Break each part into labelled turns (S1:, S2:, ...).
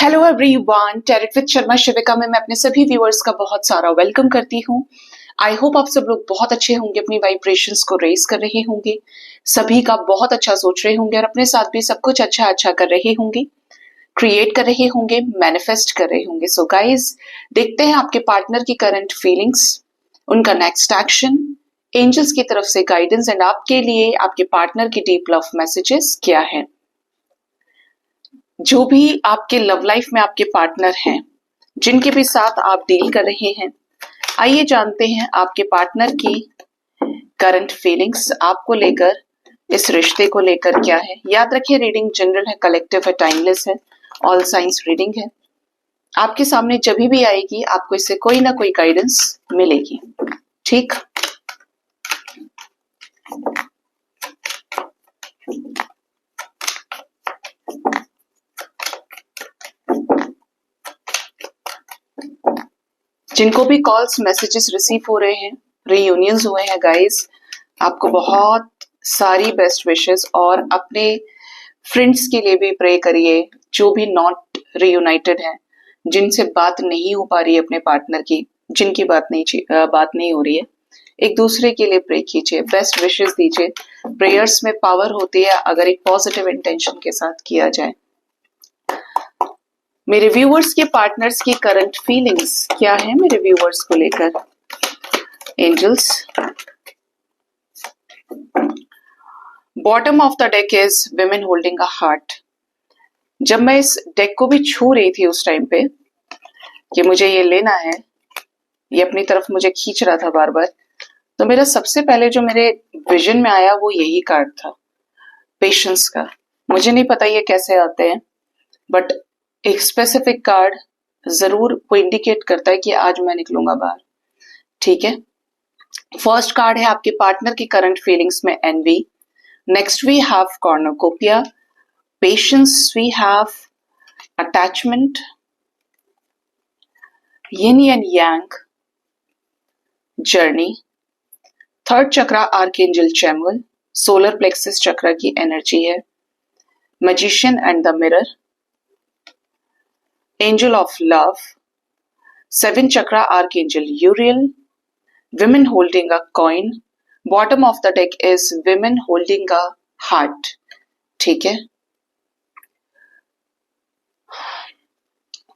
S1: Hello everyone, tarot with Sharma Shivika में मैं अपने सभी व्यूअर्स का बहुत सारा वेलकम करती हूँ। आई होप आप सब लोग बहुत अच्छे होंगे, अपनी वाइब्रेशंस को रेज कर रहे होंगे, सभी का बहुत अच्छा सोच रहे होंगे और अपने साथ भी सब कुछ अच्छा अच्छा कर रहे होंगे, क्रिएट कर रहे होंगे, मैनिफेस्ट कर रहे होंगे। सो गाइज, देखते हैं आपके पार्टनर की करंट फीलिंग्स, उनका नेक्स्ट एक्शन, एंजल्स की तरफ से गाइडेंस एंड आपके लिए आपके पार्टनर की डीप लव मैसेजेस क्या है। जो भी आपके लव लाइफ में आपके पार्टनर हैं, जिनके भी साथ आप डील कर रहे हैं, आइए जानते हैं आपके पार्टनर की करंट फीलिंग्स आपको लेकर, इस रिश्ते को लेकर क्या है। याद रखिए, रीडिंग जनरल है, कलेक्टिव है, टाइमलेस है, ऑल साइंस रीडिंग है। आपके सामने जब भी आएगी आपको इससे कोई ना कोई गाइडेंस मिलेगी। ठीक, जिनको भी कॉल्स मैसेजेस रिसीव हो रहे हैं, रीयूनियंस हुए हैं गाइस, आपको बहुत सारी बेस्ट विशेस और अपने फ्रेंड्स के लिए भी प्रे करिए जो भी नॉट रीयूनाइटेड हैं, जिनसे बात नहीं हो पा रही है अपने पार्टनर की, जिनकी बात नहीं हो रही है, एक दूसरे के लिए प्रे कीजिए, बेस्ट विशेस दीजिए। प्रेयर्स में पावर होती है अगर एक पॉजिटिव इंटेंशन के साथ किया जाए। मेरे व्यूअर्स के पार्टनर्स की करंट फीलिंग्स क्या है मेरे व्यूअर्स को लेकर। Angels, bottom of the deck is women holding a heart. जब मैं इस डेक को भी छू रही थी उस टाइम पे कि मुझे ये लेना है, ये अपनी तरफ मुझे खींच रहा था बार बार, तो मेरा सबसे पहले जो मेरे विजन में आया वो यही कार्ड था, पेशेंस का। मुझे नहीं पता ये कैसे आते हैं, बट एक स्पेसिफिक कार्ड जरूर वो इंडिकेट करता है कि आज मैं निकलूंगा बाहर। ठीक है, फर्स्ट कार्ड है आपके पार्टनर की करंट फीलिंग्स में envy, next we have cornucopia, patience, we have attachment, yin and yang, journey, third chakra archangel Chamuel, solar plexus chakra की एनर्जी है, magician and the mirror, angel of love, seven chakra archangel Uriel, women holding a coin, bottom of the deck is women holding a heart। ठीक है,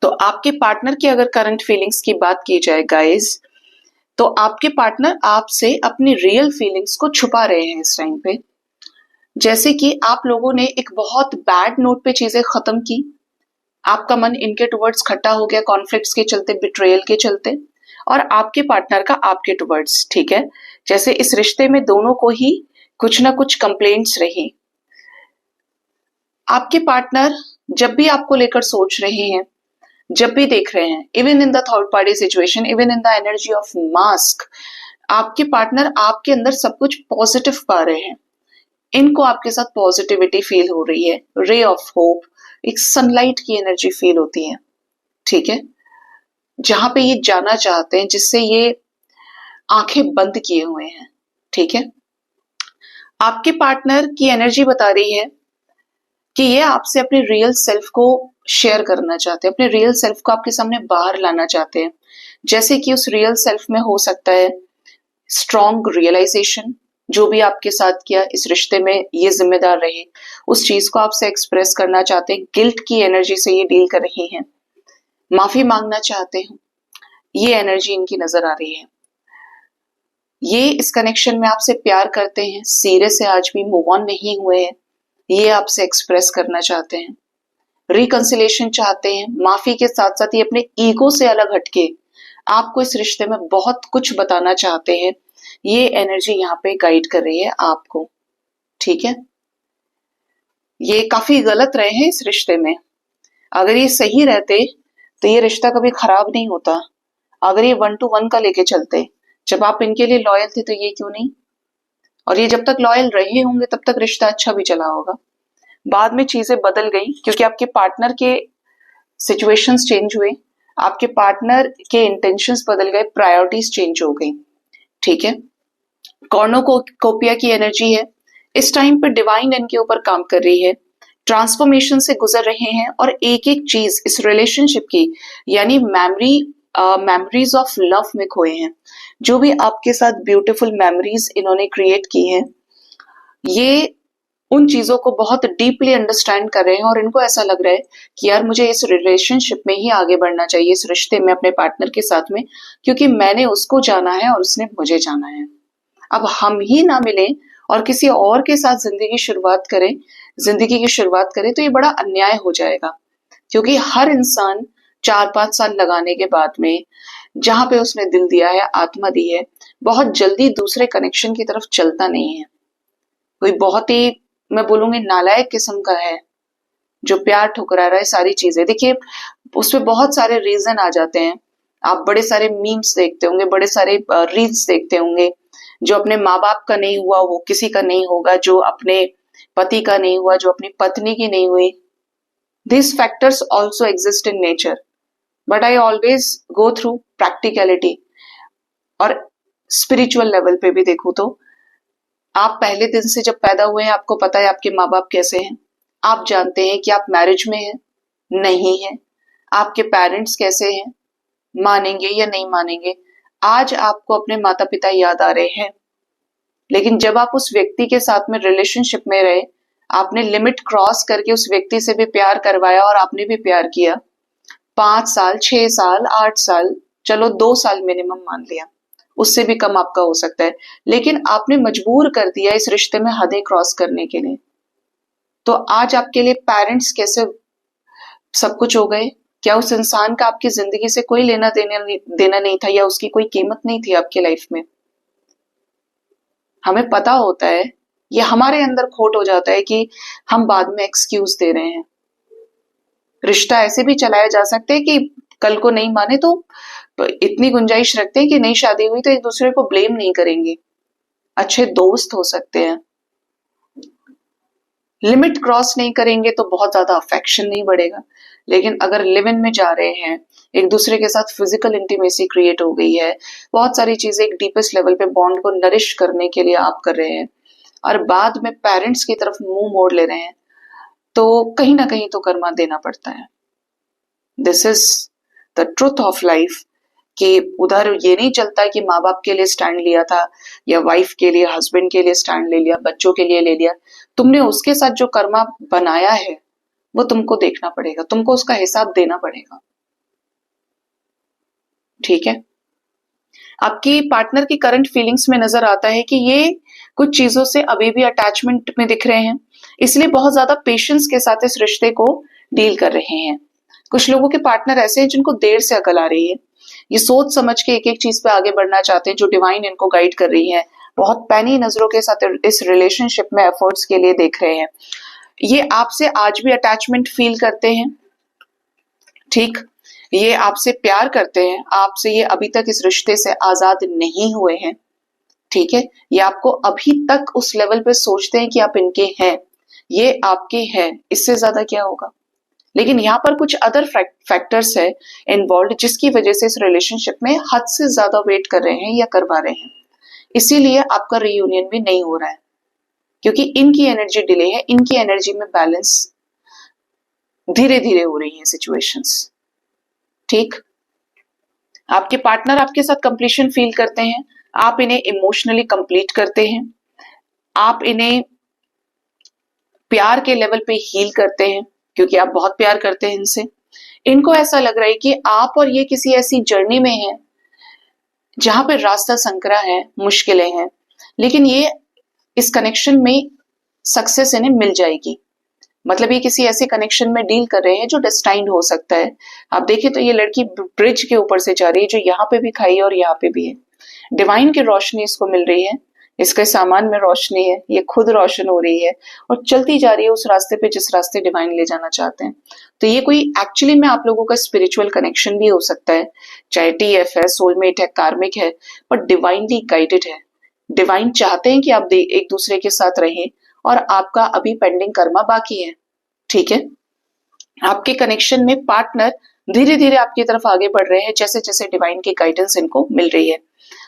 S1: तो आपके partner की अगर current feelings की बात की जाए गाइस, तो आपके पार्टनर आपसे अपनी रियल फीलिंग्स को छुपा रहे हैं इस टाइम पे। जैसे कि आप लोगों ने एक बहुत बैड नोट पे चीजें खत्म की, आपका मन इनके टुवर्ड्स खट्टा हो गया कॉन्फ्लिक्ट्स के चलते, बिट्रेयल के चलते, और आपके पार्टनर का आपके टुवर्ड्स। ठीक है, जैसे इस रिश्ते में दोनों को ही कुछ ना कुछ कंप्लेंट्स रही। आपके पार्टनर जब भी आपको लेकर सोच रहे हैं, जब भी देख रहे हैं, even in the third party situation, even in the energy of mask, आपके पार्टनर आपके अंदर सब कुछ पॉजिटिव पा रहे हैं। इनको आपके साथ पॉजिटिविटी फील हो रही है, रे ऑफ होप, एक सनलाइट की एनर्जी फील होती है। ठीक है, जहां पे ये जाना चाहते हैं, जिससे ये आंखें बंद किए हुए हैं। ठीक है, आपके पार्टनर की एनर्जी बता रही है कि ये आपसे अपने रियल सेल्फ को शेयर करना चाहते हैं, अपने रियल सेल्फ को आपके सामने बाहर लाना चाहते हैं। जैसे कि उस रियल सेल्फ में हो सकता है स्ट्रॉन्ग रियलाइजेशन, जो भी आपके साथ किया इस रिश्ते में ये जिम्मेदार रहे, उस चीज को आपसे एक्सप्रेस करना चाहते हैं। गिल्ट की एनर्जी से ये डील कर रहे हैं, माफी मांगना चाहते हैं, ये एनर्जी इनकी नजर आ रही है। ये इस कनेक्शन में आपसे प्यार करते हैं, सीरियस है, आज भी मूव ऑन नहीं हुए हैं, ये आपसे एक्सप्रेस करना चाहते हैं, रिकंसिलेशन चाहते हैं। माफी के साथ साथ ये अपने ईगो से अलग हटके आपको इस रिश्ते में बहुत कुछ बताना चाहते हैं। ये एनर्जी यहाँ पे गाइड कर रही है आपको। ठीक है, ये काफी गलत रहे हैं इस रिश्ते में। अगर ये सही रहते तो ये रिश्ता कभी खराब नहीं होता। अगर ये 1 to 1 का लेके चलते, जब आप इनके लिए लॉयल थे तो ये क्यों नहीं, और ये जब तक लॉयल रहे होंगे तब तक रिश्ता अच्छा भी चला होगा। बाद में चीजें बदल गई क्योंकि आपके पार्टनर के सिचुएशंस चेंज हुए, आपके पार्टनर के इंटेंशंस बदल गए, प्रायोरिटीज चेंज हो गई। ठीक है, कॉर्नोकोपिया की एनर्जी है, इस टाइम पर डिवाइन इनके ऊपर काम कर रही है, ट्रांसफॉर्मेशन से गुजर रहे हैं और एक एक चीज इस रिलेशनशिप की यानी मेमोरीज ऑफ लव में खोए हैं। जो भी आपके साथ ब्यूटीफुल मेमोरीज इन्होंने क्रिएट की हैं, ये उन चीजों को बहुत डीपली अंडरस्टैंड कर रहे हैं और इनको ऐसा लग रहा है कि यार मुझे इस रिलेशनशिप में ही आगे बढ़ना चाहिए, इस रिश्ते में अपने पार्टनर के साथ में, क्योंकि मैंने उसको जाना है और उसने मुझे जाना है। अब हम ही ना मिले और किसी और के साथ जिंदगी की शुरुआत करें तो ये बड़ा अन्याय हो जाएगा, क्योंकि हर इंसान 4-5 साल लगाने के बाद में जहां पे उसने दिल दिया है, आत्मा दी है, बहुत जल्दी दूसरे कनेक्शन की तरफ चलता नहीं है। कोई बहुत ही, मैं बोलूंगी, नालायक किस्म का है जो प्यार ठुकरा रहा है सारी चीजें। देखिए उसमें बहुत सारे रीजन आ जाते हैं। आप बड़े सारे मीम्स देखते होंगे, बड़े सारे रील्स देखते होंगे। जो अपने माँ बाप का नहीं हुआ वो किसी का नहीं होगा, जो अपने पति का नहीं हुआ, जो अपनी पत्नी की नहीं हुई। These factors also exist in nature, but I always go through practicality। और स्पिरिचुअल लेवल पे भी देखूं तो आप पहले दिन से जब पैदा हुए हैं आपको पता है आपके माँ बाप कैसे हैं, आप जानते हैं कि आप मैरिज में हैं, नहीं है, आपके पेरेंट्स कैसे हैं, मानेंगे या नहीं मानेंगे। आज आपको अपने माता पिता याद आ रहे हैं, लेकिन जब आप उस व्यक्ति के साथ में रिलेशनशिप में रहे, आपने लिमिट क्रॉस करके उस व्यक्ति से भी प्यार करवाया और आपने भी प्यार किया। 5 साल, 6 साल, 8 साल, चलो 2 साल मिनिमम मान लिया, उससे भी कम आपका हो सकता है, लेकिन आपने मजबूर कर दिया इस रिश्ते में हदें क्रॉस करने के लिए। तो आज आपके लिए पेरेंट्स कैसे सब कुछ हो गए? क्या उस इंसान का आपकी जिंदगी से कोई लेना देना नहीं था, या उसकी कोई कीमत नहीं थी आपके लाइफ में? हमें पता होता है, ये हमारे अंदर खोट हो जाता है कि हम बाद में एक्सक्यूज दे रहे हैं। रिश्ता ऐसे भी चलाया जा सकता है कि कल को नहीं माने तो इतनी गुंजाइश रखते हैं कि नई शादी हुई तो एक दूसरे को ब्लेम नहीं करेंगे, अच्छे दोस्त हो सकते हैं। लिमिट क्रॉस नहीं करेंगे तो बहुत ज्यादा अफेक्शन नहीं बढ़ेगा। लेकिन अगर लिव इन में जा रहे हैं, एक दूसरे के साथ फिजिकल इंटीमेसी क्रिएट हो गई है, बहुत सारी चीजें एक डीपेस्ट लेवल पे बॉन्ड को नरिश करने के लिए आप कर रहे हैं, और बाद में पेरेंट्स की तरफ मुंह मोड़ ले रहे हैं, तो कहीं ना कहीं तो कर्मा देना पड़ता है। This is the truth of life. कि उधर ये नहीं चलता कि माँ बाप के लिए स्टैंड लिया था, या वाइफ के लिए, हस्बैंड के लिए स्टैंड ले लिया, बच्चों के लिए ले लिया, तुमने उसके साथ जो कर्मा बनाया है वो तुमको देखना पड़ेगा, तुमको उसका हिसाब देना पड़ेगा। ठीक है? आपकी पार्टनर की करंट फीलिंग्स में नजर आता है कि ये कुछ चीजों से अभी भी अटैचमेंट में दिख रहे हैं, इसलिए बहुत ज्यादा पेशेंस के साथ इस रिश्ते को डील कर रहे हैं। कुछ लोगों के पार्टनर ऐसे हैं जिनको देर से अकल आ रही है, ये सोच समझ के एक एक चीज पे आगे बढ़ना चाहते हैं जो डिवाइन इनको गाइड कर रही है, बहुत पैनी नजरों के साथ इस रिलेशनशिप में एफर्ट्स के लिए देख रहे हैं। ये आपसे आज भी अटैचमेंट फील करते हैं, ठीक, ये आपसे प्यार करते हैं, आपसे ये अभी तक इस रिश्ते से आजाद नहीं हुए हैं, ठीक है, ये आपको अभी तक उस लेवल पे सोचते हैं कि आप इनके हैं, ये आपके हैं, इससे ज्यादा क्या होगा। लेकिन यहाँ पर कुछ अदर फैक्टर्स है इन्वॉल्व, जिसकी वजह से इस रिलेशनशिप में हद से ज्यादा वेट कर रहे हैं या करवा रहे हैं, इसीलिए आपका रियूनियन भी नहीं हो रहा है, क्योंकि इनकी एनर्जी डिले है, इनकी एनर्जी में बैलेंस धीरे धीरे हो रही है सिचुएशंस। ठीक, आपके पार्टनर आपके साथ कंप्लीशन फील करते हैं, आप इन्हें इमोशनली कंप्लीट करते हैं, आप इन्हें प्यार के लेवल पे हील करते हैं, क्योंकि आप बहुत प्यार करते हैं इनसे। इनको ऐसा लग रहा है कि आप और ये किसी ऐसी जर्नी में हैं जहां पे रास्ता संकरा है, मुश्किलें हैं, लेकिन ये इस कनेक्शन में सक्सेस इन्हें मिल जाएगी। मतलब ये किसी ऐसे कनेक्शन में डील कर रहे हैं जो डेस्टाइन्ड हो सकता है। आप देखें तो ये लड़की ब्रिज के ऊपर से जा रही है, जो यहाँ पे भी खाई है और यहाँ पे भी है। डिवाइन की रोशनी इसको मिल रही है, इसके सामान में रोशनी है, ये खुद रोशन हो रही है और चलती जा रही है उस रास्ते पे जिस रास्ते डिवाइन ले जाना चाहते हैं। तो ये कोई एक्चुअली में आप लोगों का स्पिरिचुअल कनेक्शन भी हो सकता है, चाहे TF है, सोलमेट है, कार्मिक है, पर डिवाइनली गाइडेड है। डिवाइन चाहते हैं कि आप एक दूसरे के साथ रहें और आपका अभी पेंडिंग कर्मा बाकी है। ठीक है, आपके कनेक्शन में पार्टनर धीरे धीरे आपकी तरफ आगे बढ़ रहे हैं जैसे जैसे डिवाइन की गाइडेंस इनको मिल रही है।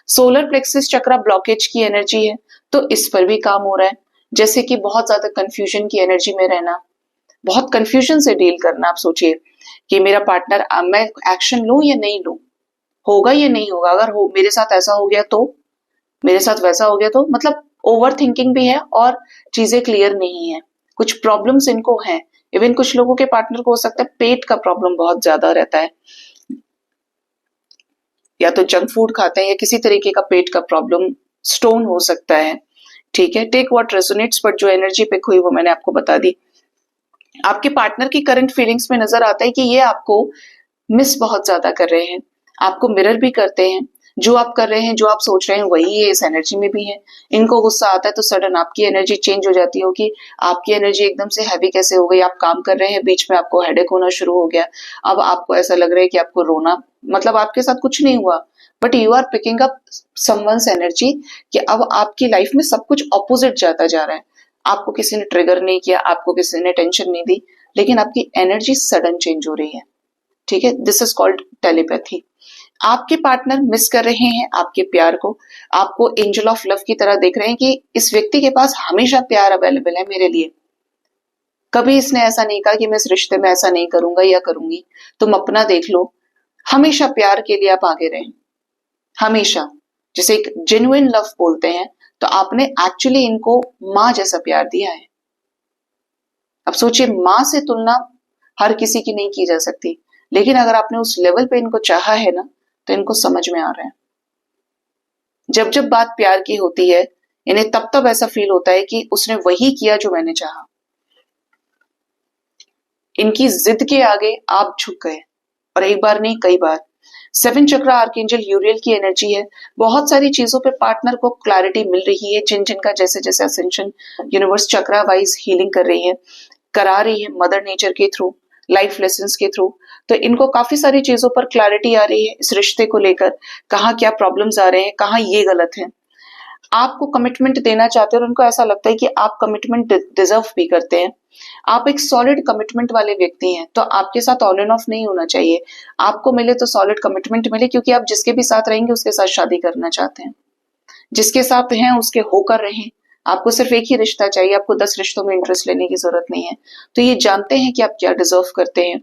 S1: सोलर प्लेक्सिस चक्रा ब्लॉकेज की एनर्जी है, तो इस पर भी काम हो रहा है, जैसे कि बहुत ज्यादा कंफ्यूजन की एनर्जी में रहना, बहुत कंफ्यूजन से डील करना। आप सोचिए कि मेरा पार्टनर, मैं एक्शन लूं या नहीं लूं, होगा या नहीं होगा, अगर हो मेरे साथ ऐसा हो गया तो, मेरे साथ वैसा हो गया तो, मतलब ओवर थिंकिंग भी है और चीजें क्लियर नहीं है। कुछ प्रॉब्लम्स इनको हैं। इवन कुछ लोगों के पार्टनर को हो सकता है पेट का प्रॉब्लम बहुत ज्यादा रहता है, या तो जंक फूड खाते हैं या किसी तरीके का पेट का प्रॉब्लम, स्टोन हो सकता है। ठीक है, टेक व्हाट रेजोनेट्स, बट जो एनर्जी पिक हुई वो मैंने आपको बता दी। आपके पार्टनर की करंट फीलिंग्स में नजर आता है कि ये आपको मिस बहुत ज्यादा कर रहे हैं, आपको मिरर भी करते हैं। जो आप कर रहे हैं, जो आप सोच रहे हैं, वही ये इस एनर्जी में भी है। इनको गुस्सा आता है तो सडन आपकी एनर्जी चेंज हो जाती होगी। आपकी एनर्जी एकदम से हैवी कैसे हो गई, आप काम कर रहे हैं, बीच में आपको हेडेक होना शुरू हो गया, अब आपको ऐसा लग रहा है कि आपको रोना, मतलब आपके साथ कुछ नहीं हुआ, but you are picking up someone's energy, कि अब आपकी लाइफ में सब कुछ ऑपोजिट जाता जा रहा है। आपको किसी ने ट्रिगर नहीं किया, आपको किसी ने टेंशन नहीं दी, लेकिन आपकी एनर्जी सडन चेंज हो रही है। ठीक है, दिस इज कॉल्ड टेलीपैथी। आपके पार्टनर मिस कर रहे हैं आपके प्यार को, आपको एंजल ऑफ लव की तरह देख रहे हैं कि इस व्यक्ति के पास हमेशा प्यार अवेलेबल है मेरे लिए, कभी इसने ऐसा नहीं कहा कि मैं इस रिश्ते में ऐसा नहीं करूंगा या करूंगी, तुम अपना देख लो। हमेशा प्यार के लिए आप आगे रहें, हमेशा, जिसे एक जेन्युइन लव बोलते हैं। तो आपने एक्चुअली इनको माँ जैसा प्यार दिया है। अब सोचिए, माँ से तुलना हर किसी की नहीं की जा सकती, लेकिन अगर आपने उस लेवल पे इनको चाहा है ना, तो इनको समझ में आ रहा है। जब जब बात प्यार की होती है, इन्हें तब तब ऐसा फील होता है कि उसने वही किया जो मैंने चाहा। इनकी जिद के आगे आप झुक गए, और एक बार नहीं कई बार। 7 चक्र आर्कएंजल यूरियल की एनर्जी है। बहुत सारी चीजों पे पार्टनर को क्लैरिटी मिल रही है, जिन जिनका जैसे जैसे असेंशन यूनिवर्स चक्रा वाइज हीलिंग कर रही है, करा रही है, मदर नेचर के थ्रू, लाइफ लेसन्स के थ्रू। तो इनको काफी सारी चीजों पर क्लैरिटी आ रही है इस रिश्ते को लेकर, कहाँ क्या प्रॉब्लम्स आ रहे हैं, कहाँ ये गलत है। आपको कमिटमेंट देना चाहते हैं और उनको ऐसा लगता है कि आप कमिटमेंट डिजर्व भी करते हैं। आप एक सॉलिड कमिटमेंट वाले व्यक्ति हैं, तो आपके साथ ऑन एंड ऑफ नहीं होना चाहिए। आपको मिले तो सॉलिड कमिटमेंट मिले, क्योंकि आप जिसके भी साथ रहेंगे उसके साथ शादी करना चाहते हैं। जिसके साथ हैं उसके होकर रहें। आपको सिर्फ एक ही रिश्ता चाहिए, आपको 10 रिश्तों में इंटरेस्ट लेने की जरूरत नहीं है। तो ये जानते हैं कि आप क्या डिजर्व करते हैं।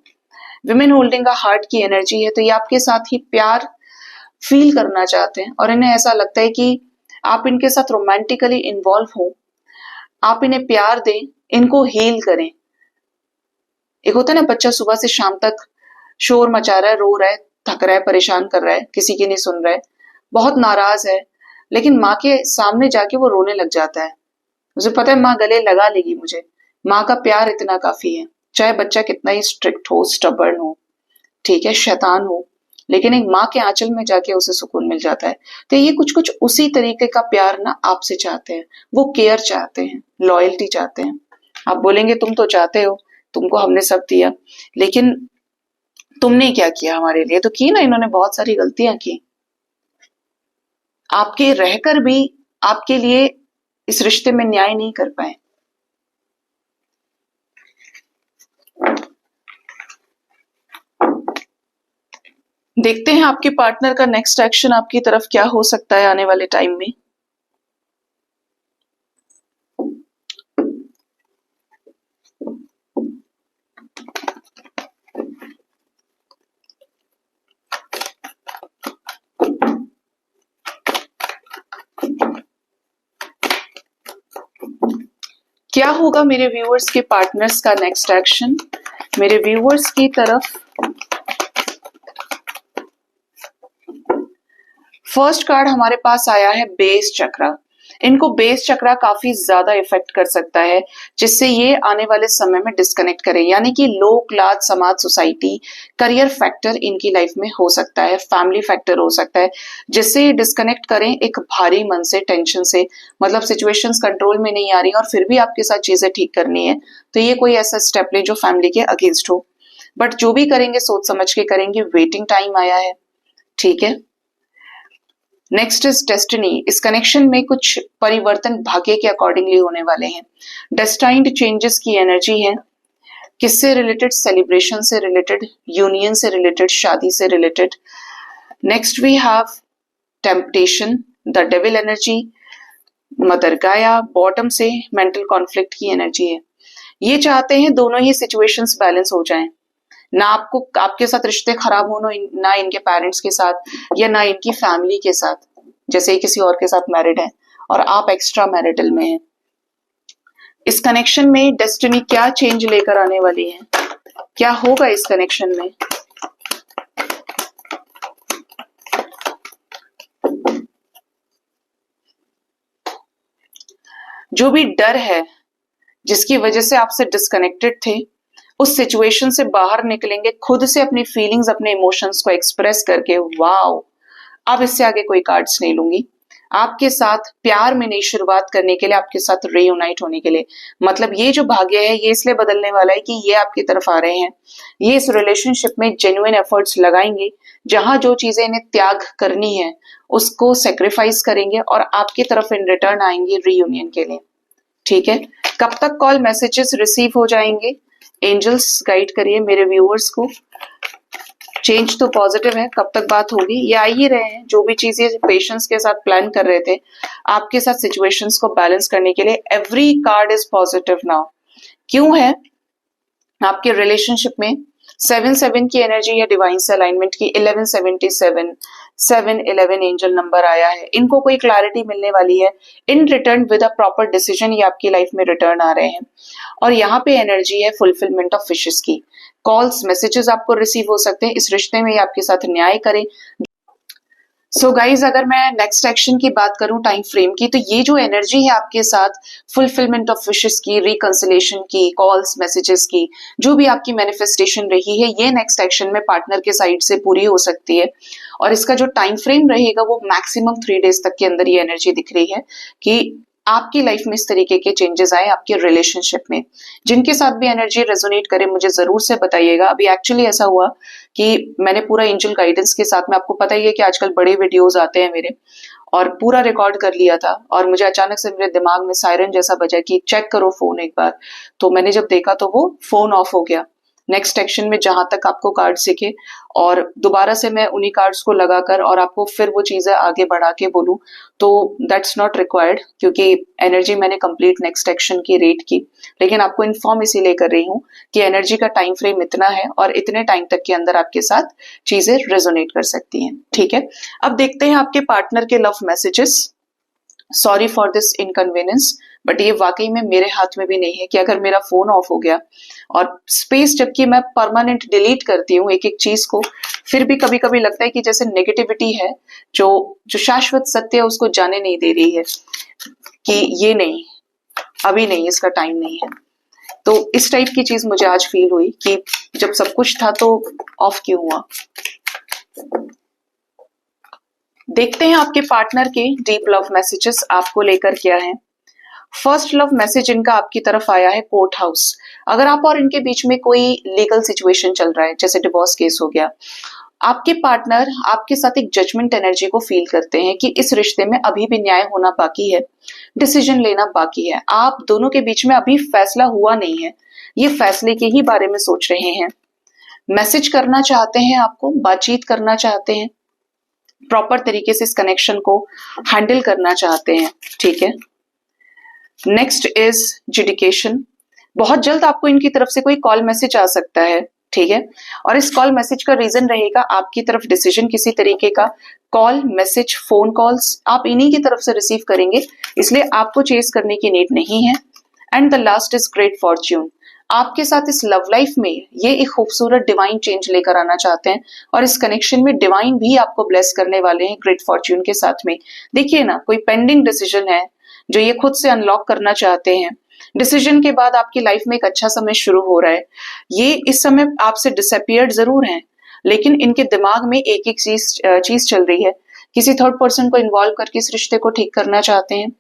S1: विमेन होल्डिंग अ हार्ट की एनर्जी है, तो ये आपके साथ ही प्यार फील करना चाहते हैं, और इन्हें ऐसा लगता है कि आप इनके साथ रोमांटिकली इन्वॉल्व हो, आप इन्हें प्यार दें, इनको हील करें। एक होता है ना, बच्चा सुबह से शाम तक शोर मचा रहा है, रो रहा है, थक रहा है, परेशान कर रहा है, किसी की नहीं सुन रहा है, बहुत नाराज है, लेकिन माँ के सामने जाके वो रोने लग जाता है। उसे पता है माँ गले लगा लेगी मुझे। माँ का प्यार इतना काफी है, चाहे बच्चा कितना ही स्ट्रिक्ट हो, स्टबर्न हो, ठीक है, शैतान हो, लेकिन एक माँ के आंचल में जाके उसे सुकून मिल जाता है। तो ये कुछ कुछ उसी तरीके का प्यार ना आपसे चाहते हैं। वो केयर चाहते हैं, लॉयल्टी चाहते हैं। आप बोलेंगे तुम तो चाहते हो, तुमको हमने सब दिया, लेकिन तुमने क्या किया हमारे लिए? तो की ना, इन्होंने बहुत सारी गलतियां की, आपके रहकर भी आपके लिए इस रिश्ते में न्याय नहीं कर पाए। देखते हैं आपके पार्टनर का नेक्स्ट एक्शन आपकी तरफ क्या हो सकता है आने वाले टाइम में। क्या होगा मेरे व्यूअर्स के पार्टनर्स का नेक्स्ट एक्शन मेरे व्यूअर्स की तरफ? फर्स्ट कार्ड हमारे पास आया है बेस चक्रा। इनको बेस चक्रा काफी ज्यादा इफेक्ट कर सकता है, जिससे ये आने वाले समय में डिस्कनेक्ट करें, यानी कि लो क्लास समाज, सोसाइटी, करियर फैक्टर इनकी लाइफ में हो सकता है, फैमिली फैक्टर हो सकता है, जिससे ये डिस्कनेक्ट करें एक भारी मन से, टेंशन से, मतलब सिचुएशंस कंट्रोल में नहीं आ रही और फिर भी आपके साथ चीजें ठीक करनी है, तो ये कोई ऐसा स्टेप ले जो फैमिली के अगेंस्ट हो। बट जो भी करेंगे सोच समझ के करेंगे, वेटिंग टाइम आया है, ठीक है। Next is destiny. इस कनेक्शन में कुछ परिवर्तन भाग्य के अकॉर्डिंगली होने वाले हैं। डेस्टाइन्ड चेंजेस की एनर्जी है। किससे रिलेटेड? सेलिब्रेशन से रिलेटेड, यूनियन से रिलेटेड, शादी से related. Next we have temptation, the devil energy, mother Gaia, bottom से मेंटल कॉन्फ्लिक्ट की एनर्जी है। ये चाहते हैं दोनों ही सिचुएशंस बैलेंस हो जाएं, ना आपको आपके साथ रिश्ते खराब हो, ना इनके पेरेंट्स के साथ या ना इनकी फैमिली के साथ, जैसे ही किसी और के साथ मैरिड है और आप एक्स्ट्रा मैरिटल में हैं। इस कनेक्शन में डेस्टिनी क्या चेंज लेकर आने वाली है, क्या होगा इस कनेक्शन में? जो भी डर है जिसकी वजह से आपसे डिस्कनेक्टेड थे, उस सिचुएशन से बाहर निकलेंगे खुद से, अपनी फीलिंग्स अपने इमोशंस को एक्सप्रेस करके। वाओ, अब इससे आगे कोई कार्ड्स नहीं लूंगी, आपके साथ प्यार में नई शुरुआत करने के लिए, आपके साथ रीयूनाइट होने के लिए। मतलब ये जो भाग्य है ये इसलिए बदलने वाला है कि ये आपकी तरफ आ रहे हैं, ये इस रिलेशनशिप में जेन्युइन एफर्ट्स लगाएंगे, जहां जो चीजें इन्हें त्याग करनी है उसको सेक्रीफाइस करेंगे और आपकी तरफ इन रिटर्न आएंगे रीयूनियन के लिए। ठीक है, कब तक कॉल मैसेजेस रिसीव हो जाएंगे? एंजल्स गाइड करिए मेरे व्यूअर्स को। चेंज तो पॉजिटिव है, कब तक बात होगी? ये आ ही रहे हैं, जो भी चीजें पेशेंस के साथ प्लान कर रहे थे आपके साथ सिचुएशंस को बैलेंस करने के लिए। Every card is positive now. क्यों है? आपके रिलेशनशिप में 7-7 की एनर्जी है, डिवाइन से अलाइनमेंट की 1177 7-11 एंजल नंबर आया है। इनको कोई क्लैरिटी मिलने वाली है in return with a proper decision, ये आपकी लाइफ में रिटर्न आ रहे हैं। और यहाँ पे एनर्जी है फुलफिलमेंट ऑफ विशेस की। कॉल्स मैसेजेस आपको रिसीव हो सकते हैं, इस रिश्ते में ये आपके साथ न्याय करें। सो गाइज, अगर मैं नेक्स्ट एक्शन की बात करूं टाइम फ्रेम की, तो ये जो एनर्जी है आपके साथ फुलफिलमेंट ऑफ विशेस की, रिकंसिलेशन की, कॉल्स मैसेजेस की, जो भी आपकी मैनिफेस्टेशन रही है, ये नेक्स्ट एक्शन में पार्टनर के साइड से पूरी हो सकती है। और इसका जो टाइम फ्रेम रहेगा वो मैक्सिमम 3 डेज तक के अंदर ये एनर्जी दिख रही है कि आपकी लाइफ में इस तरीके के चेंजेस आए आपके रिलेशनशिप में। जिनके साथ भी एनर्जी रेजोनेट करे मुझे जरूर से बताइएगा। अभी एक्चुअली ऐसा हुआ कि मैंने पूरा एंजल गाइडेंस के साथ में, आपको पता ही है कि आजकल बड़े वीडियोस आते हैं मेरे, और पूरा रिकॉर्ड कर लिया था। और मुझे अचानक से मेरे दिमाग में सायरन जैसा बजा कि चेक करो फोन एक बार। तो मैंने जब देखा तो वो फोन ऑफ हो गया। नेक्स्ट एक्शन में जहां तक आपको कार्ड सीखे, और दोबारा से मैं उन्हीं कार्ड्स को लगाकर और आपको फिर वो चीजें आगे बढ़ा के बोलूं, तो दैट्स नॉट रिक्वायर्ड, क्योंकि एनर्जी मैंने कंप्लीट नेक्स्ट एक्शन की रीड की। लेकिन आपको इन्फॉर्म इसीलिए कर रही हूँ कि एनर्जी का टाइम फ्रेम इतना है और इतने टाइम तक के अंदर आपके साथ चीजें रेजोनेट कर सकती हैं। ठीक है, अब देखते हैं आपके पार्टनर के love messages. Sorry for this inconvenience, but ये वाकई में मेरे हाथ में भी नहीं है कि अगर मेरा फोन ऑफ हो गया और स्पेस, जबकि मैं परमानेंट डिलीट करती हूँ एक एक चीज को, फिर भी कभी कभी लगता है कि जैसे नेगेटिविटी है जो जो शाश्वत सत्य है उसको जाने नहीं दे रही है, कि ये नहीं, अभी नहीं, इसका टाइम नहीं है। तो इस टाइप की चीज मुझे आज फील हुई कि जब सब कुछ था तो ऑफ क्यों हुआ। देखते हैं आपके पार्टनर के डीप लव मैसेजेस आपको लेकर क्या है। फर्स्ट लव मैसेज इनका आपकी तरफ आया है कोर्ट हाउस। अगर आप और इनके बीच में कोई लीगल सिचुएशन चल रहा है, जैसे डिवोर्स केस हो गया, आपके पार्टनर आपके साथ एक जजमेंट एनर्जी को फील करते हैं कि इस रिश्ते में अभी भी न्याय होना बाकी है, डिसीजन लेना बाकी है, आप दोनों के बीच में अभी फैसला हुआ नहीं है, ये फैसले के ही बारे में सोच रहे हैं। मैसेज करना चाहते हैं आपको, बातचीत करना चाहते हैं, प्रॉपर तरीके से इस कनेक्शन को हैंडल करना चाहते हैं। ठीक है, नेक्स्ट इज जुडिकेशन। बहुत जल्द आपको इनकी तरफ से कोई कॉल मैसेज आ सकता है। ठीक है, और इस कॉल मैसेज का रीजन रहेगा आपकी तरफ डिसीजन किसी तरीके का। कॉल मैसेज फोन कॉल्स आप इन्हीं की तरफ से रिसीव करेंगे, इसलिए आपको चेस करने की नीड नहीं है। And the last is great Fortune. आपके साथ इस लव लाइफ में ये एक खूबसूरत डिवाइन चेंज लेकर आना चाहते हैं, और इस कनेक्शन में डिवाइन भी आपको ब्लेस करने वाले हैं ग्रेट फॉर्च्यून के साथ में। देखिए ना, कोई पेंडिंग डिसीजन है जो ये खुद से अनलॉक करना चाहते हैं। डिसीजन के बाद आपकी लाइफ में एक अच्छा समय शुरू हो रहा है। ये इस समय आपसे डिसअपियर्ड जरूर हैं, लेकिन इनके दिमाग में एक एक चीज चल रही है। किसी थर्ड पर्सन को इन्वॉल्व करके इस रिश्ते को ठीक करना चाहते हैं।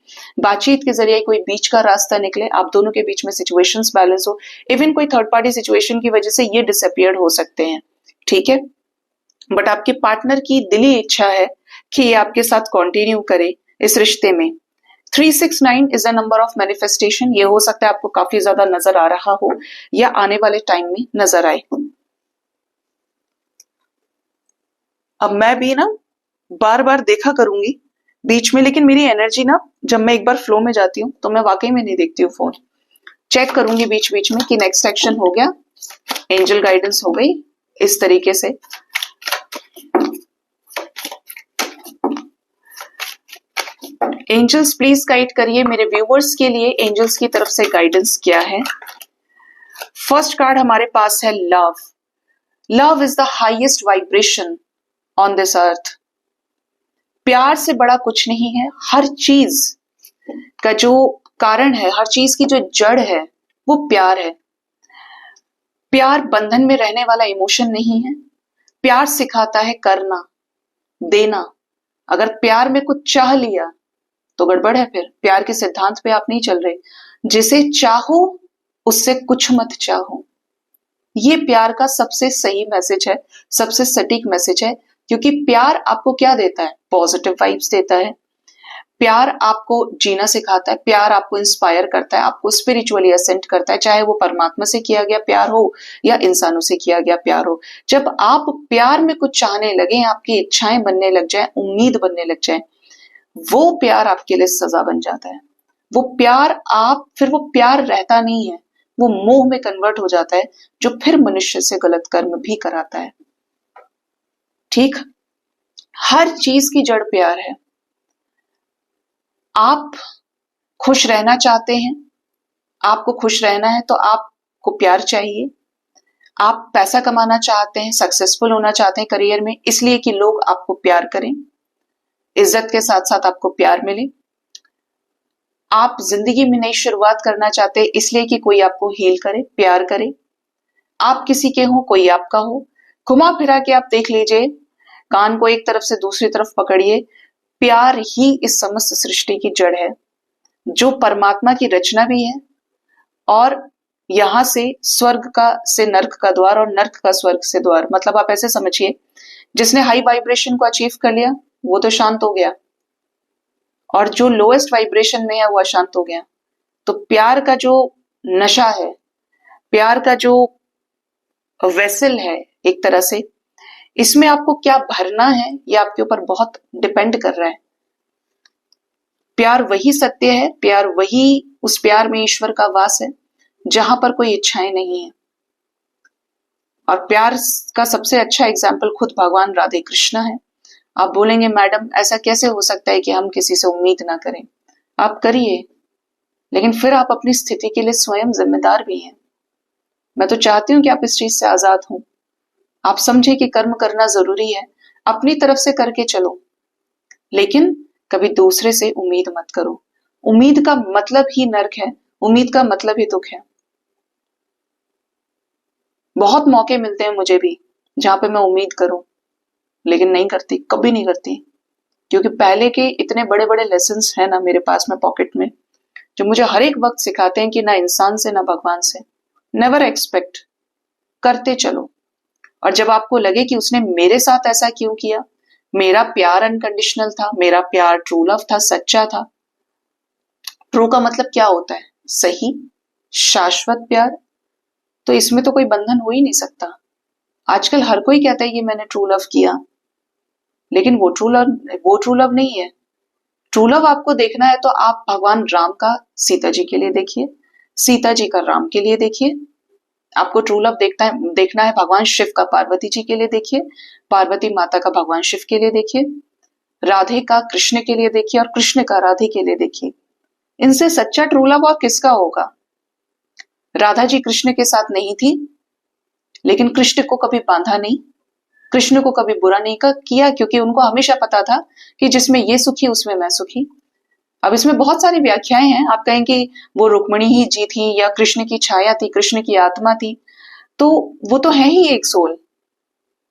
S1: बातचीत के जरिए कोई बीच का रास्ता निकले, आप दोनों के बीच में सिचुएशंस बैलेंस हो। इवन कोई थर्ड पार्टी सिचुएशन की वजह से ये डिसअपियर्ड हो सकते हैं। ठीक है, बट आपके पार्टनर की दिली इच्छा है कि ये आपके साथ कंटिन्यू करे इस रिश्ते में। 369 is a number of manifestation. ये हो सकता है आपको काफी ज्यादा नजर आ रहा हो या आने वाले टाइम में नजर आए। अब मैं भी ना बार बार देखा करूंगी बीच में, लेकिन मेरी एनर्जी ना, जब मैं एक बार फ्लो में जाती हूँ तो मैं वाकई में नहीं देखती हूँ फोन। चेक करूंगी बीच बीच में कि नेक्स्ट एक्शन हो गया, एंजल गाइडेंस हो गई इस तरीके से। एंजल्स प्लीज गाइड करिए मेरे व्यूवर्स के लिए, एंजल्स की तरफ से गाइडेंस क्या है। फर्स्ट कार्ड हमारे पास है love. Love is the highest vibration on this earth. प्यार से बड़ा कुछ नहीं है। हर चीज का जो कारण है, हर चीज की जो जड़ है वो प्यार है। प्यार बंधन में रहने वाला इमोशन नहीं है। प्यार सिखाता है करना, देना। अगर प्यार में कुछ चाह लिया तो गड़बड़ है, फिर प्यार के सिद्धांत पे आप नहीं चल रहे। जिसे चाहो उससे कुछ मत चाहो, ये प्यार का सबसे सही मैसेज है, सबसे सटीक मैसेज है। क्योंकि प्यार आपको क्या देता है? पॉजिटिव वाइब्स देता है। प्यार आपको जीना सिखाता है। प्यार आपको इंस्पायर करता है, आपको स्पिरिचुअली असेंट करता है, चाहे वो परमात्मा से किया गया प्यार हो या इंसानों से किया गया प्यार हो। जब आप प्यार में कुछ चाहने लगे, आपकी इच्छाएं बनने लग जाए, उम्मीद बनने लग जाए, वो प्यार आपके लिए सजा बन जाता है। वो प्यार फिर वो प्यार रहता नहीं है, वो मोह में कन्वर्ट हो जाता है, जो फिर मनुष्य से गलत कर्म भी कराता है। ठीक, हर चीज की जड़ प्यार है। आप खुश रहना चाहते हैं, आपको खुश रहना है तो आपको प्यार चाहिए। आप पैसा कमाना चाहते हैं, सक्सेसफुल होना चाहते हैं करियर में, इसलिए कि लोग आपको प्यार करें, इज्जत के साथ साथ आपको प्यार मिले। आप जिंदगी में नई शुरुआत करना चाहते हैं, इसलिए कि कोई आपको हील करे, प्यार करे। आप किसी के हो, कोई आपका हो। घुमा फिरा के आप देख लीजिए, कान को एक तरफ से दूसरी तरफ पकड़िए, प्यार ही इस समस्त सृष्टि की जड़ है, जो परमात्मा की रचना भी है। और यहां से स्वर्ग का से नर्क का द्वार और नर्क का स्वर्ग से द्वार। मतलब आप ऐसे समझिए, जिसने हाई वाइब्रेशन को अचीव कर लिया वो तो शांत हो गया, और जो लोएस्ट वाइब्रेशन में है वो अशांत हो गया। तो प्यार का जो नशा है, प्यार का जो वेसल है एक तरह से, इसमें आपको क्या भरना है ये आपके ऊपर बहुत डिपेंड कर रहा है। प्यार वही सत्य है, प्यार वही, उस प्यार में ईश्वर का वास है जहां पर कोई इच्छाएं नहीं है। और प्यार का सबसे अच्छा एग्जाम्पल खुद भगवान राधे कृष्णा है। आप बोलेंगे मैडम ऐसा कैसे हो सकता है कि हम किसी से उम्मीद ना करें? आप करिए, लेकिन फिर आप अपनी स्थिति के लिए स्वयं जिम्मेदार भी हैं। मैं तो चाहती हूं कि आप इस चीज से आजाद हों। आप समझे कि कर्म करना जरूरी है, अपनी तरफ से करके चलो, लेकिन कभी दूसरे से उम्मीद मत करो। उम्मीद का मतलब ही नर्क है, उम्मीद का मतलब ही दुख है। बहुत मौके मिलते हैं मुझे भी जहां पे मैं उम्मीद करूं, लेकिन नहीं करती, कभी नहीं करती। क्योंकि पहले के इतने बड़े बड़े लेसन्स हैं ना मेरे पास में पॉकेट में, जो मुझे हर एक वक्त सिखाते हैं कि ना इंसान से ना भगवान से नेवर एक्सपेक्ट, करते चलो। और जब आपको लगे कि उसने मेरे साथ ऐसा क्यों किया, मेरा प्यार अनकंडीशनल था, मेरा प्यार ट्रू लव था, सच्चा था। ट्रू का मतलब क्या होता है? सही, शाश्वत प्यार। तो इसमें तो कोई बंधन हो ही नहीं सकता। आजकल हर कोई कहता है कि मैंने ट्रू लव किया, लेकिन वो ट्रू लव नहीं है। ट्रू लव आपको देखना है तो आप भगवान राम का सीता जी के लिए देखिए, सीता जी का राम के लिए देखिए। आपको ट्रू लव देखना है भगवान शिव का पार्वती जी के लिए देखिए, पार्वती माता का भगवान शिव के लिए देखिए, राधे का कृष्ण के लिए देखिए, और कृष्ण का राधे के लिए देखिए। इनसे सच्चा ट्रू लव और किसका होगा? राधा जी कृष्ण के साथ नहीं थी, लेकिन कृष्ण को कभी बांधा नहीं, कृष्ण को कभी बुरा नहीं किया, क्योंकि उनको हमेशा पता था कि जिसमें ये सुखी उसमें मैं सुखी। अब इसमें बहुत सारी व्याख्याएं हैं। आप कहें कि वो रुक्मणी ही जी थी, या कृष्ण की छाया थी, कृष्ण की आत्मा थी, तो वो तो है ही एक सोल।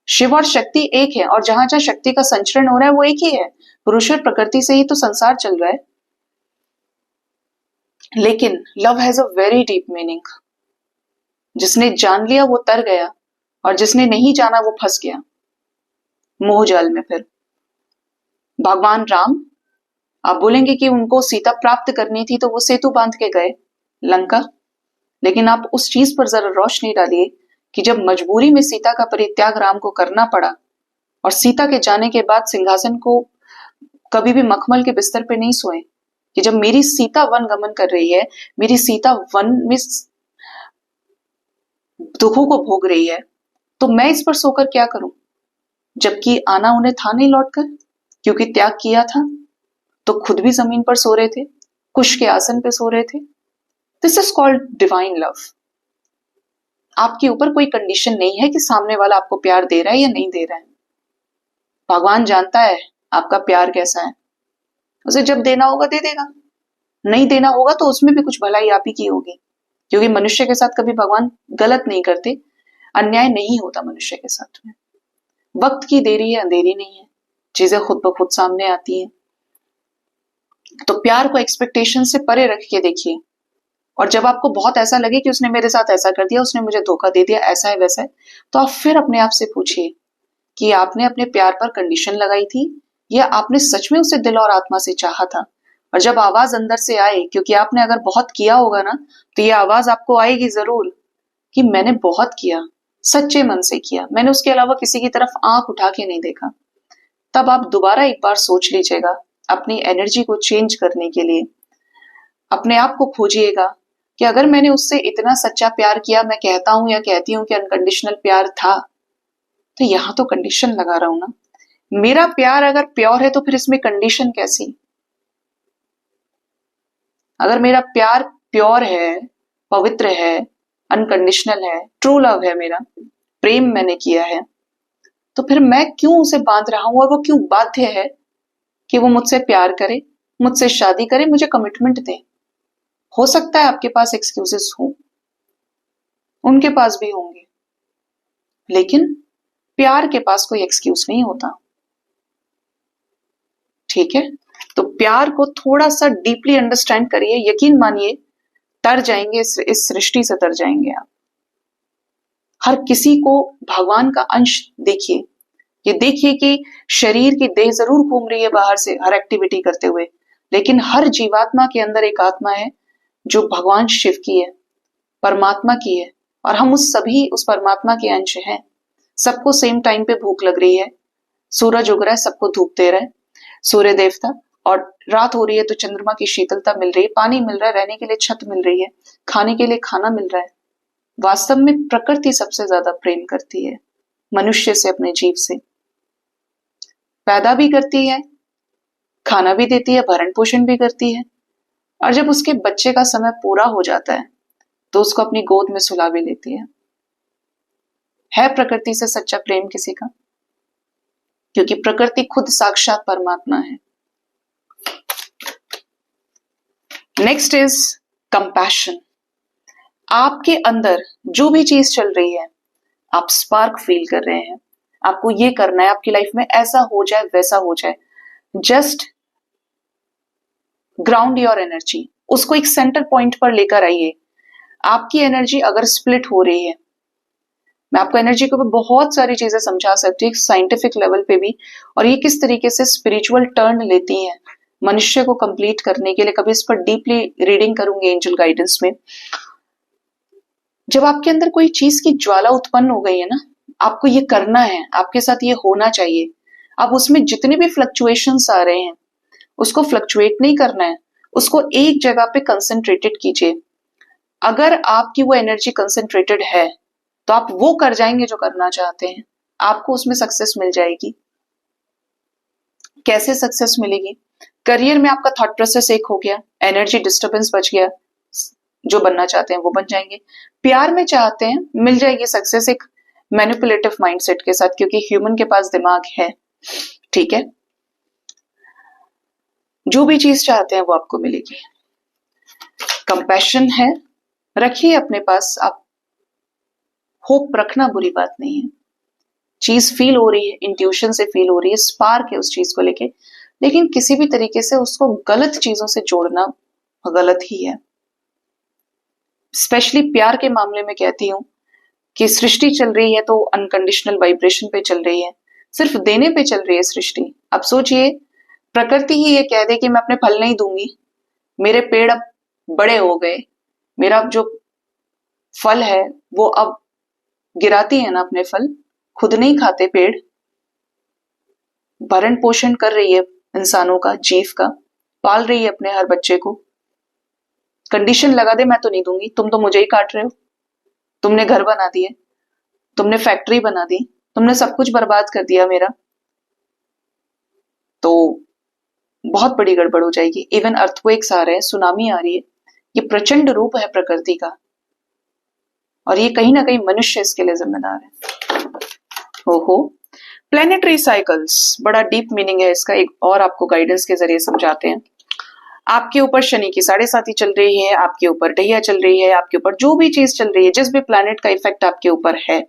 S1: शिव और शक्ति एक है, और जहां जहां शक्ति का संचरण हो रहा है वो एक ही है। पुरुष और प्रकृति से ही तो संसार चल रहा है। लेकिन love has a very deep meaning. जिसने जान लिया वो तर गया, और जिसने नहीं जाना वो फंस गया मोह जाल में। फिर भगवान राम, आप बोलेंगे कि उनको सीता प्राप्त करनी थी तो वो सेतु बांध के गए लंका, लेकिन आप उस चीज पर जरा रोशनी डालिए कि जब मजबूरी में सीता का परित्याग राम को करना पड़ा, और सीता के जाने के बाद सिंहासन को कभी भी मखमल के बिस्तर पे नहीं सोए, कि जब मेरी सीता वन गमन कर रही है, मेरी सीता वन में दुखों को भोग रही है, तो मैं इस पर सोकर क्या करूं, जबकि आना उन्हें था नहीं लौटकर, क्योंकि त्याग किया था। तो खुद भी जमीन पर सो रहे थे, कुश के आसन पे सो रहे थे। This is called divine love. आपके ऊपर कोई कंडीशन नहीं है कि सामने वाला आपको प्यार दे रहा है या नहीं दे रहा है। भगवान जानता है आपका प्यार कैसा है, उसे जब देना होगा दे देगा, नहीं देना होगा तो उसमें भी कुछ भलाई आप ही की होगी, क्योंकि मनुष्य के साथ कभी भगवान गलत नहीं करते, अन्याय नहीं होता मनुष्य के साथ में। वक्त की देरी है, अंधेरी नहीं है, चीजें खुद ब खुद सामने आती हैं। तो प्यार को एक्सपेक्टेशन से परे रख के देखिए, और जब आपको बहुत ऐसा लगे कि उसने मेरे साथ ऐसा कर दिया, उसने मुझे धोखा दे दिया, ऐसा है वैसा है, तो आप फिर अपने आप से पूछिए कि आपने अपने प्यार पर कंडीशन लगाई थी या आपने सच में उसे दिल और आत्मा से चाहा था। और जब आवाज अंदर से आए, क्योंकि आपने अगर बहुत किया होगा ना, तो ये आवाज आपको आएगी जरूर कि मैंने बहुत किया, सच्चे मन से किया, मैंने उसके अलावा किसी की तरफ आंख उठा के नहीं देखा। तब आप दोबारा एक बार सोच लीजिएगा, अपनी एनर्जी को चेंज करने के लिए अपने आप को खोजिएगा कि अगर मैंने उससे इतना सच्चा प्यार किया, मैं कहता हूं या कहती हूं कि अनकंडीशनल प्यार था, तो यहां तो कंडीशन लगा रहा हूं ना। मेरा प्यार अगर प्योर है तो फिर इसमें कंडीशन कैसी? अगर मेरा प्यार प्योर है, पवित्र है, अनकंडीशनल है, ट्रू लव है, मेरा प्रेम मैंने किया है, तो फिर मैं क्यों उसे बांध रहा हूं और वो क्यों बाध्य है कि वो मुझसे प्यार करे, मुझसे शादी करे, मुझे कमिटमेंट दे। हो सकता है आपके पास एक्सक्यूजेस हो, उनके पास भी होंगे, लेकिन प्यार के पास कोई एक्सक्यूज नहीं होता। ठीक है, तो प्यार को थोड़ा सा डीपली अंडरस्टैंड करिए, यकीन मानिए तर जाएंगे, इस सृष्टि से तर जाएंगे आप। हर किसी को भगवान का अंश देखिए। ये देखिए कि शरीर की देह जरूर घूम रही है बाहर से हर एक्टिविटी करते हुए, लेकिन हर जीवात्मा के अंदर एक आत्मा है जो भगवान शिव की है, परमात्मा की है, और हम उस परमात्मा के अंश हैं। सबको सेम टाइम पे भूख लग रही है, सूरज उग रहा है, सबको धूप दे रहा है सूर्य देवता, और रात हो रही है तो चंद्रमा की शीतलता मिल रही है, पानी मिल रहा है, रहने के लिए छत मिल रही है, खाने के लिए खाना मिल रहा है। वास्तव में प्रकृति सबसे ज्यादा प्रेम करती है मनुष्य से, अपने जीव से। पैदा भी करती है, खाना भी देती है, भरण पोषण भी करती है, और जब उसके बच्चे का समय पूरा हो जाता है तो उसको अपनी गोद में सुला भी लेती है प्रकृति से सच्चा प्रेम किसी का? क्योंकि प्रकृति खुद साक्षात परमात्मा है। Next is compassion. आपके अंदर जो भी चीज चल रही है, आप स्पार्क फील कर रहे हैं, आपको ये करना है, आपकी लाइफ में ऐसा हो जाए, वैसा हो जाए, जस्ट ग्राउंड योर एनर्जी, उसको एक सेंटर पॉइंट पर लेकर आइए। आपकी एनर्जी अगर स्प्लिट हो रही है, मैं आपको एनर्जी के ऊपर बहुत सारी चीजें समझा सकती हूँ साइंटिफिक लेवल पे भी, और ये किस तरीके से स्पिरिचुअल टर्न लेती हैं मनुष्य को कंप्लीट करने के लिए। कभी इस पर डीपली रीडिंग करूंगी एंजल गाइडेंस में। जब आपके अंदर कोई चीज की ज्वाला उत्पन्न हो गई है ना, आपको ये करना है, आपके साथ ये होना चाहिए, अब उसमें जितने भी फ्लक्चुएशंस आ रहे हैं उसको फ्लक्चुएट नहीं करना है, उसको एक जगह पे कंसंट्रेटेड कीजिए। अगर आपकी वो एनर्जी कंसंट्रेटेड है तो आप वो कर जाएंगे जो करना चाहते हैं, आपको उसमें सक्सेस मिल जाएगी। कैसे सक्सेस मिलेगी? करियर में आपका थॉट प्रोसेस एक हो गया, एनर्जी डिस्टर्बेंस बच गया, जो बनना चाहते हैं वो बन जाएंगे। प्यार में चाहते हैं, मिल जाएगी सक्सेस एक मैनिपुलेटिव माइंडसेट के साथ, क्योंकि ह्यूमन के पास दिमाग है। ठीक है, जो भी चीज चाहते हैं वो आपको मिलेगी। कंपैशन है, रखिए अपने पास। आप होप रखना बुरी बात नहीं है, चीज फील हो रही है, इंट्यूशन से फील हो रही है, स्पार्क है उस चीज को लेके, लेकिन किसी भी तरीके से उसको गलत चीजों से जोड़ना गलत ही है। स्पेशली प्यार के मामले में कहती हूं कि सृष्टि चल रही है तो अनकंडीशनल वाइब्रेशन पे चल रही है, सिर्फ देने पे चल रही है सृष्टि। अब सोचिए, प्रकृति ही ये कह दे कि मैं अपने फल नहीं दूंगी, मेरे पेड़ अब बड़े हो गए, मेरा जो फल है वो अब गिराती है ना अपने फल, खुद नहीं खाते पेड़, भरण पोषण कर रही है इंसानों का, जीव का, पाल रही है अपने हर बच्चे को। कंडीशन लगा दे मैं तो नहीं दूंगी, तुम तो मुझे ही काट रहे हो, तुमने घर बना दिए, तुमने फैक्ट्री बना दी, तुमने सब कुछ बर्बाद कर दिया मेरा, तो बहुत बड़ी गड़बड़ हो जाएगी। इवन अर्थक्वेक्स आ रहे हैं, सुनामी आ रही है, ये प्रचंड रूप है प्रकृति का, और ये कहीं ना कहीं मनुष्य इसके लिए जिम्मेदार है। ओहो, प्लेनेटरी साइकिल्स, बड़ा डीप मीनिंग है इसका, एक और आपको गाइडेंस के जरिए समझाते हैं। आपके ऊपर शनि की 7.5 चल रही है, आपके ऊपर ढैया चल रही है, आपके ऊपर जो भी चीज चल रही है, जिस भी प्लैनेट का इफेक्ट आपके ऊपर है,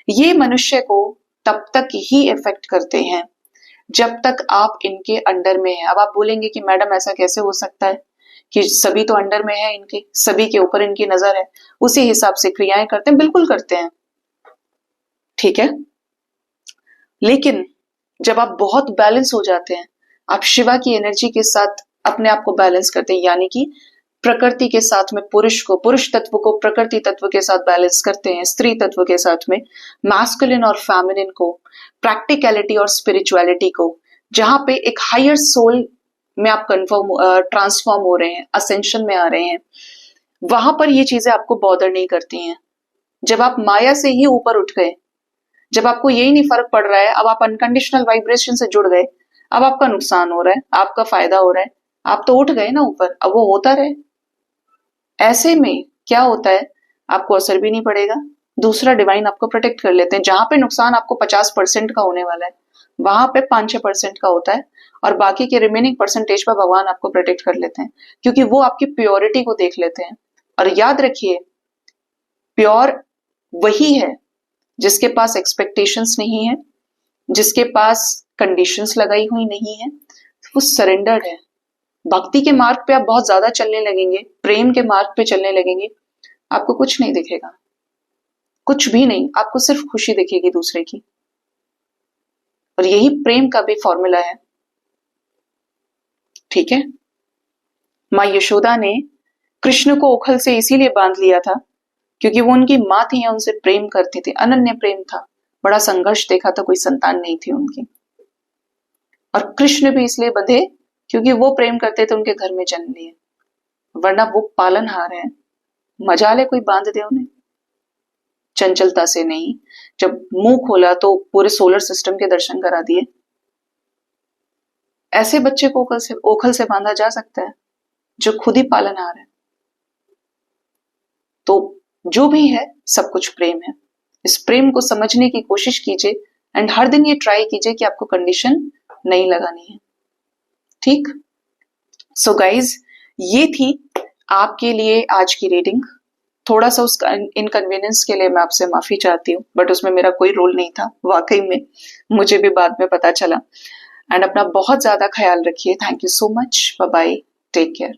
S1: ये मनुष्य को तब तक ही इफेक्ट करते हैं जब तक आप इनके अंडर में है। अब आप बोलेंगे कि मैडम ऐसा कैसे हो सकता है कि सभी तो अंडर में है इनके, सभी के ऊपर इनकी नजर है, उसी हिसाब से क्रियाएं करते हैं। बिल्कुल करते हैं, ठीक है, लेकिन जब आप बहुत बैलेंस हो जाते हैं, आप शिवा की एनर्जी के साथ अपने आप को बैलेंस करते हैं, यानी कि प्रकृति के साथ में पुरुष को, पुरुष तत्व को प्रकृति तत्व के साथ बैलेंस करते हैं, स्त्री तत्व के साथ में मैस्कुलिन और फेमिनिन को, प्रैक्टिकलिटी और स्पिरिचुअलिटी को, जहां पे एक हायर सोल में आप ट्रांसफॉर्म हो रहे हैं, असेंशन में आ रहे हैं, वहां पर ये चीजें आपको बॉदर नहीं करती हैं। जब आप माया से ही ऊपर उठ गए, जब आपको यही नहीं फर्क पड़ रहा है, अब आप अनकंडीशनल वाइब्रेशन से जुड़ गए, अब आपका नुकसान हो रहा है, आपका फायदा हो रहा है, आप तो उठ गए ना ऊपर, अब वो होता रहे। ऐसे में क्या होता है, आपको असर भी नहीं पड़ेगा, दूसरा डिवाइन आपको प्रोटेक्ट कर लेते हैं। जहां पे नुकसान आपको 50% का होने वाला है, वहां पे 5-6% का होता है, और बाकी के रिमेनिंग परसेंटेज पर भगवान आपको प्रोटेक्ट कर लेते हैं, क्योंकि वो आपकी प्योरिटी को देख लेते हैं। और याद रखिए, प्योर वही है जिसके पास एक्सपेक्टेशंस नहीं है, जिसके पास कंडीशंस लगाई हुई नहीं है, वो सरेंडर्ड है। भक्ति के मार्ग पे आप बहुत ज्यादा चलने लगेंगे, प्रेम के मार्ग पे चलने लगेंगे, आपको कुछ नहीं दिखेगा, कुछ भी नहीं, आपको सिर्फ खुशी दिखेगी दूसरे की। और यही प्रेम का भी फॉर्मूला है, ठीक है। माँ यशोदा ने कृष्ण को ओखल से इसीलिए बांध लिया था क्योंकि वो उनकी माँ थी, उनसे प्रेम करती थी, अनन्य प्रेम था, बड़ा संघर्ष देखा था, कोई संतान नहीं थी उनकी। और कृष्ण भी इसलिए बंधे क्योंकि वो प्रेम करते थे, उनके घर में जन्म लिए, वरना वो पालनहार है, मजा ले कोई बांध दे उन्हें, चंचलता से नहीं। जब मुंह खोला तो पूरे सोलर सिस्टम के दर्शन करा दिए। ऐसे बच्चे को ओखल से बांधा जा सकता है जो खुद ही पालनहार है। तो जो भी है सब कुछ प्रेम है। इस प्रेम को समझने की कोशिश कीजिए, एंड हर दिन ये ट्राई कीजिए कि आपको कंडीशन नहीं लगानी है, ठीक। सो गाइज, ये थी आपके लिए आज की रीडिंग। थोड़ा सा उस इनकन्वीनियंस के लिए मैं आपसे माफी चाहती हूँ, बट उसमें मेरा कोई रोल नहीं था, वाकई में मुझे भी बाद में पता चला। एंड अपना बहुत ज्यादा ख्याल रखिए। Thank you so much, bye bye, take care.